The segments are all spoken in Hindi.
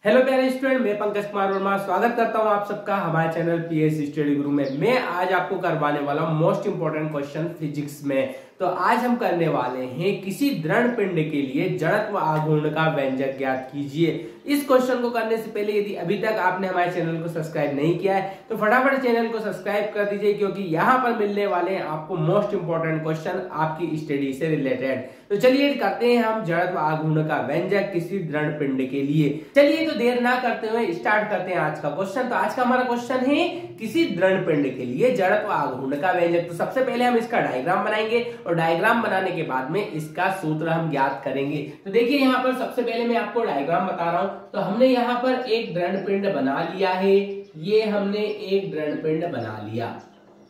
हेलो प्यारे स्टूडेंट, मैं पंकज कुमार वर्मा स्वागत करता हूं आप सबका हमारे चैनल पीएस स्टडी गुरु में। मैं आज आपको करवाने वाला हूं मोस्ट इंपोर्टेंट क्वेश्चन फिजिक्स में। तो आज हम करने वाले हैं किसी दृढ़ पिंड के लिए जड़त्व आघूर्ण का व्यंजक ज्ञात कीजिए। इस क्वेश्चन को करने से पहले यदि अभी तक आपने हमारे चैनल को सब्सक्राइब नहीं किया है तो फटाफट चैनल को सब्सक्राइब कर दीजिए, क्योंकि यहाँ पर मिलने वाले हैं आपको मोस्ट इंपोर्टेंट क्वेश्चन आपकी स्टडी से रिलेटेड। तो चलिए करते हैं हम जड़त्व आघूर्ण का व्यंजक किसी दृढ़ पिंड के लिए। चलिए तो देर ना करते हुए स्टार्ट करते हैं आज का क्वेश्चन। तो आज का हमारा क्वेश्चन है किसी दृढ़ पिंड के लिए जड़त्व आघूर्ण का व्यंजक। तो सबसे पहले हम इसका डायग्राम बनाएंगे और डायग्राम बनाने के बाद में इसका सूत्र हम ज्ञात करेंगे। तो देखिए यहाँ पर सबसे पहले मैं आपको डायग्राम बता रहा हूं। तो हमने यहाँ पर एक दृढ़ पिंड बना लिया है, ये हमने एक दृढ़ पिंड बना लिया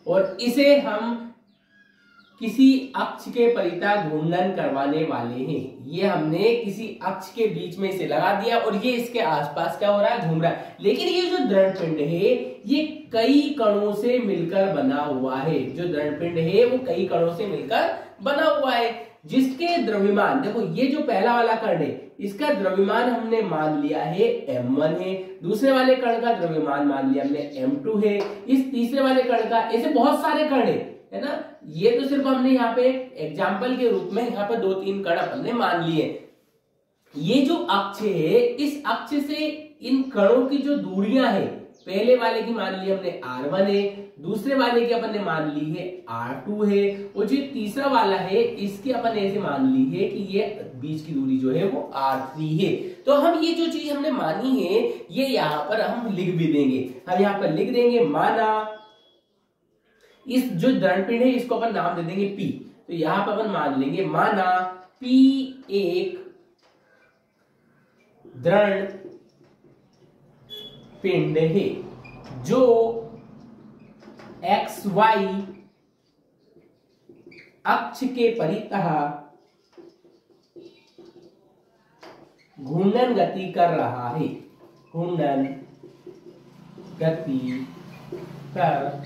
और इसे हम किसी अक्ष के परितः घूर्णन करवाने वाले हैं। ये हमने किसी अक्ष के बीच में इसे लगा दिया और ये इसके आसपास क्या हो रहा है, घूम रहा है। लेकिन ये जो दृढ़ पिंड है ये कई कणों से मिलकर बना हुआ है। जो दृढ़ पिंड है वो कई कणों से मिलकर बना हुआ है, जिसके द्रव्यमान, देखो ये जो पहला वाला कण है इसका द्रव्यमान हमने मान लिया है m1 है, दूसरे वाले कण का द्रव्यमान मान लिया हमने m2 है, इस तीसरे वाले कण का, ऐसे बहुत सारे कण है ना। ये तो सिर्फ हमने यहाँ पे एग्जाम्पल के रूप में यहाँ पे 2-3 कण हमने मान लिए। ये जो अक्ष है इस अक्ष से इन कणों की जो दूरियां है, पहले वाले की मान ली हमने r1 है, दूसरे वाले की अपन ने मान ली है r2 है, और जो तीसरा वाला है इसकी अपन ऐसे मान ली है कि ये बीच की दूरी जो है वो r3 है। तो हम ये जो चीज हमने मानी है ये यहाँ पर हम लिख भी देंगे। हम यहाँ पर लिख देंगे माना इस जो दृढ़ पिंड है इसको अपन नाम दे देंगे P। तो यहां पर अपन मान लेंगे माना P एक दृढ़ पिंड है जो XY अक्ष के परितः घूर्णन गति कर रहा है, घूर्णन गति कर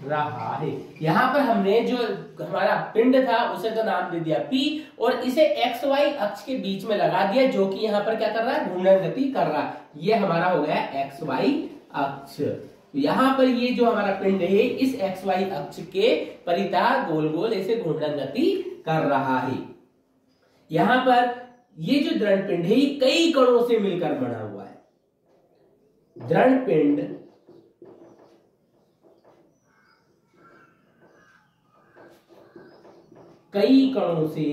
रहा है। यहां पर हमने जो हमारा पिंड था उसे तो नाम दे दिया P और इसे XY अक्ष के बीच में लगा दिया, जो कि यहां पर क्या कर रहा है, घूर्णन गति कर रहा है। ये हमारा हो गया XY अक्ष। तो यहां पर ये जो हमारा पिंड है इस XY अक्ष के परितः गोल गोल ऐसे घूर्णन गति कर रहा है। यहां पर ये जो दृढ़ पिंड है ये कई कणों से मिलकर बना हुआ है। दृढ़ पिंड कई कणों से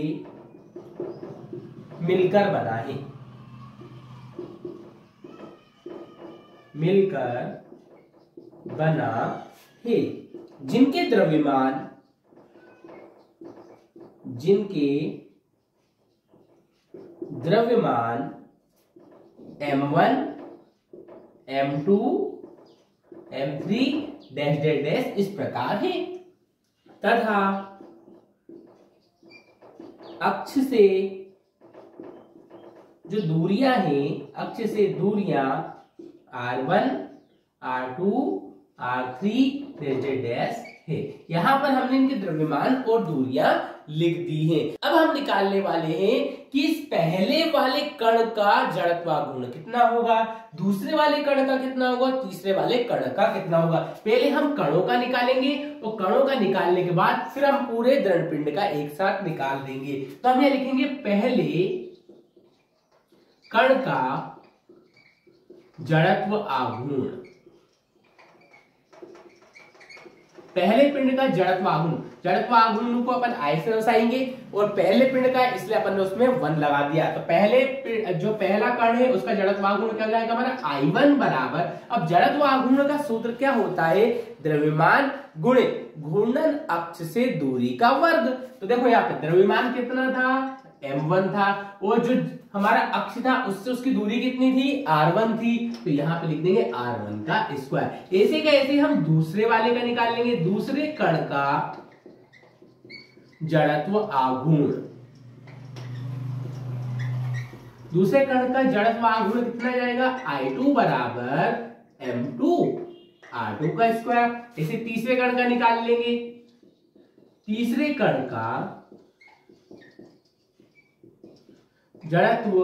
मिलकर बना है, मिलकर बना है, जिनके द्रव्यमान m1 m2 m3 dash dash dash इस प्रकार है तथा अक्ष से जो दूरियां हैं, अक्ष से दूरियां r1 r2 r3 dash dash dash है। यहां पर हमने इनके द्रव्यमान और दूरियां लिख दी हैं। अब हम निकालने वाले हैं कि इस पहले वाले कण का जड़त्व आघूर्ण कितना होगा, दूसरे वाले कण का कितना होगा, तीसरे वाले कण का कितना होगा। पहले हम कणों का निकालेंगे और कणों का निकालने के बाद फिर हम पूरे दृढ़ पिंड का एक साथ निकाल देंगे। तो हम ये लिखेंगे पहले कण का जड़त्व आघूर्ण, पहले पिंड का जड़त्व आघूर्ण। जड़त्व आघूर्ण को अपन I से दर्शाएंगे और पहले पिंड का इसलिए अपन ने उसमें 1 लगा दिया। तो पहले जो पहला कण है उसका जड़त्व आघूर्ण क्या जाएगा हमारा I1 बराबर। अब जड़त्व आघूर्ण का सूत्र क्या होता है, द्रव्यमान गुणे घूर्णन अक्ष से दूरी का वर्ग। तो देखो यहाँ पे द्रव्यमान कितना था, m1 था, और जो हमारा अक्ष था उससे उसकी दूरी कितनी थी, r1 थी। तो यहाँ पे लिख देंगे r1 का स्क्वायर। ऐसे का ऐसे हम दूसरे वाले का निकाल लेंगे, दूसरे कण का जड़त्व आघूर्ण। दूसरे कण का जड़त्व आघूर्ण कितना जाएगा, I2 बराबर m2 r2 का स्क्वायर। इसे तीसरे कण का निकाल लेंगे, तीसरे कण का जड़त्व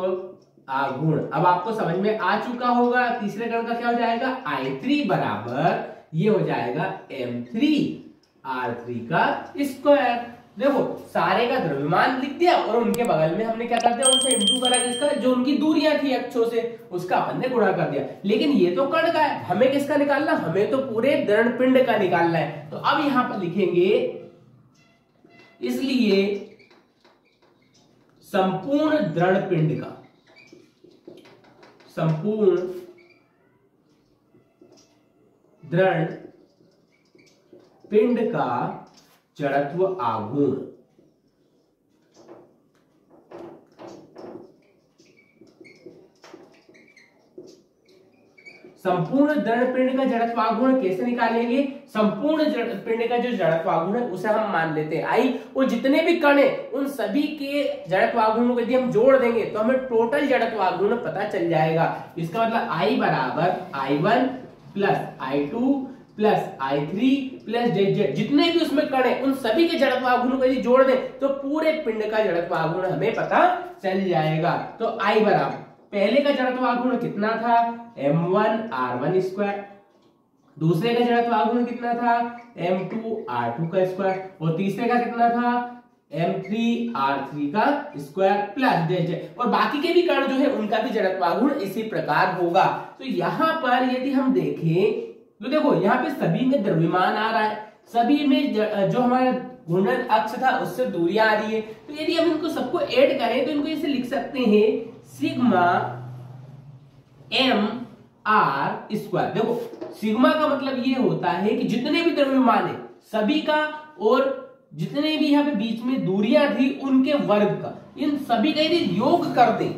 आघूर्ण। अब आपको समझ में आ चुका होगा तीसरे कण का क्या हो जाएगा, I3 बराबर ये हो जाएगा M3R3 का स्क्वायर। देखो सारे का द्रव्यमान लिख दिया और उनके बगल में हमने क्या कर दिया, उनसे इंटू करा, जिसका जो उनकी दूरियां थी अक्षों से उसका अपन ने गुणा कर दिया। लेकिन ये तो कण का है, हमें किसका निकालना, हमें तो पूरे दृढ़ पिंड का निकालना है। तो अब यहां पर लिखेंगे इसलिए संपूर्ण दृढ़ पिंड का, संपूर्ण दृढ़ पिंड का जड़त्व आघूर्ण, संपूर्ण दृढ़ पिंड का जड़त्व आघूर्ण कैसे निकालेंगे, संपूर्ण पिंड का जो जड़त्व आघूर्ण है उसे हम मान लेते हैं I, और जितने भी कण है उन सभी के जड़त्व आघूर्ण को यदि हम जोड़ देंगे तो हमें टोटल जड़त्व आघूर्ण पता चल जाएगा। इसका मतलब I बराबर I1 plus I2 plus I3 plus ZZ, जितने भी उसमें कण है उन सभी के जड़त्व आघूर्ण को यदि जोड़ दें तो पूरे पिंड का जड़त्व आघूर्ण हमें पता चल जाएगा। तो I बराबर पहले का जड़त्व आघूर्ण कितना था, M1R1 स्क्वायर, दूसरे का जड़त्व आघूर्ण कितना था, M2R2 का स्क्वायर, और तीसरे का कितना था, M3R3 का स्क्वायर प्लस ZZ, और बाकी के भी कण जो है उनका भी जड़त्व आघूर्ण इसी प्रकार होगा। तो यहाँ पर यदि हम देखें तो देखो यहाँ पे सभी में द्रव्यमान आ रहा है, सभी में जो हमारा घूर्णन अक्ष था उससे दूरियां आ रही है। तो यदि हम इनको सबको ऐड करें तो इनको इसे लिख सकते हैं सिग्मा M R स्क्वायर। देखो सिग्मा का मतलब ये होता है कि जितने भी द्रव्यमान है सभी का, और जितने भी यहाँ पे बीच में दूरियां थी उनके वर्ग का, इन सभी का यदि योग कर दें,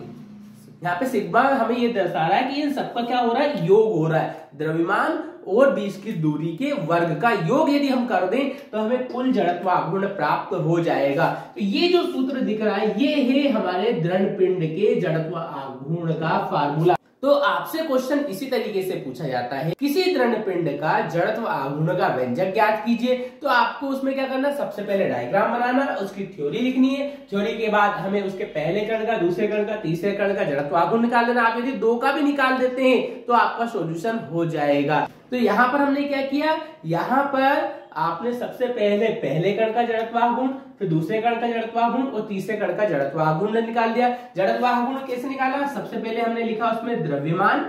यहाँ पे सिग्मा हमें ये दर्शा रहा है कि इन सबका क्या हो रहा है, योग हो रहा है, द्रव्यमान और बीच की दूरी के वर्ग का योग यदि हम कर दें तो हमें कुल जड़त्व आघूर्ण प्राप्त हो जाएगा। तो ये जो सूत्र दिख रहा है ये है हमारे दृढ़ पिंड के जड़त्व आघूर्ण का फार्मूला। तो आपसे क्वेश्चन इसी तरीके से पूछा जाता है, किसी दृढ़ पिंड का जड़त्व आघूर्ण का व्यंजक ज्ञात कीजिए। तो आपको उसमें क्या करना, सबसे पहले डायग्राम बनाना, उसकी थ्योरी लिखनी है, थ्योरी के बाद हमें उसके पहले कण का, दूसरे कण का, तीसरे कण का जड़त्व आघूर्ण निकाल देना। आप यदि दो का भी निकाल देते हैं तो आपका सॉल्यूशन हो जाएगा। तो यहाँ पर हमने क्या किया, यहाँ पर आपने सबसे पहले कण का जड़त्व आघूर्ण, फिर दूसरे कण का जड़त्व आघूर्ण और तीसरे कण का जड़त्व आघूर्ण निकाल दिया। जड़त्व आघूर्ण कैसे निकाला, सबसे पहले हमने लिखा उसमें द्रव्यमान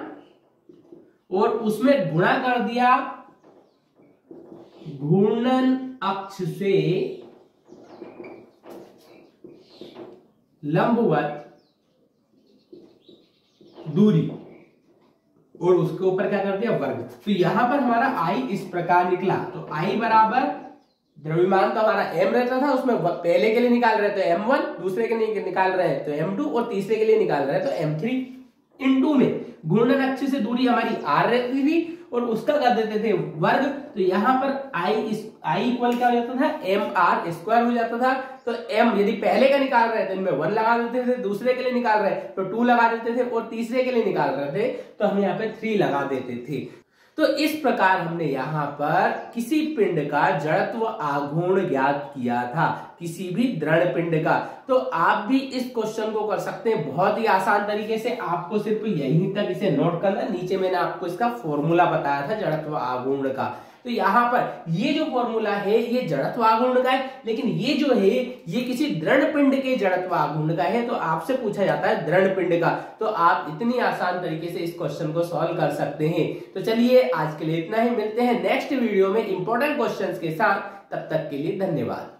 और उसमें गुणा कर दिया घूर्णन अक्ष से लंबवत दूरी, और उसके ऊपर क्या कर दिया, वर्ग। तो यहां पर हमारा I इस प्रकार निकला। तो I बराबर द्रव्यमान तो हमारा M रहता था, उसमें पहले के लिए निकाल रहे थे M1, दूसरे के लिए निकाल रहे हैं तो M2 और तीसरे के लिए निकाल रहे हैं तो M3। इनटू में घूर्णन अक्ष से दूरी हमारी R रहती थी और उसका कर देते थे वर्ग। तो यहाँ पर I इक्वल क्या हो जाता था, MR स्क्वायर हो जाता था। तो M यदि पहले का निकाल रहे थे इनमें 1 लगा देते थे, दूसरे के लिए निकाल रहे तो 2 लगा देते थे, और तीसरे के लिए निकाल रहे थे तो हम यहाँ पे 3 लगा देते थे। तो इस प्रकार हमने यहाँ पर किसी पिंड का जड़त्व आघूर्ण ज्ञात किया था, किसी भी दृढ़ पिंड का। तो आप भी इस क्वेश्चन को कर सकते हैं बहुत ही आसान तरीके से। आपको सिर्फ यहीं तक इसे नोट करना, नीचे मैंने आपको इसका फॉर्मूला बताया था जड़त्व आघूर्ण का। तो यहाँ पर ये जो फॉर्मूला है ये जड़त्व आघूर्ण का है, लेकिन ये जो है ये किसी दृढ़ पिंड के जड़त्व आघूर्ण का है। तो आपसे पूछा जाता है दृढ़ पिंड का, तो आप इतनी आसान तरीके से इस क्वेश्चन को सॉल्व कर सकते हैं। तो चलिए आज के लिए इतना ही, मिलते हैं नेक्स्ट वीडियो में इंपॉर्टेंट क्वेश्चंस के साथ। तब तक के लिए धन्यवाद।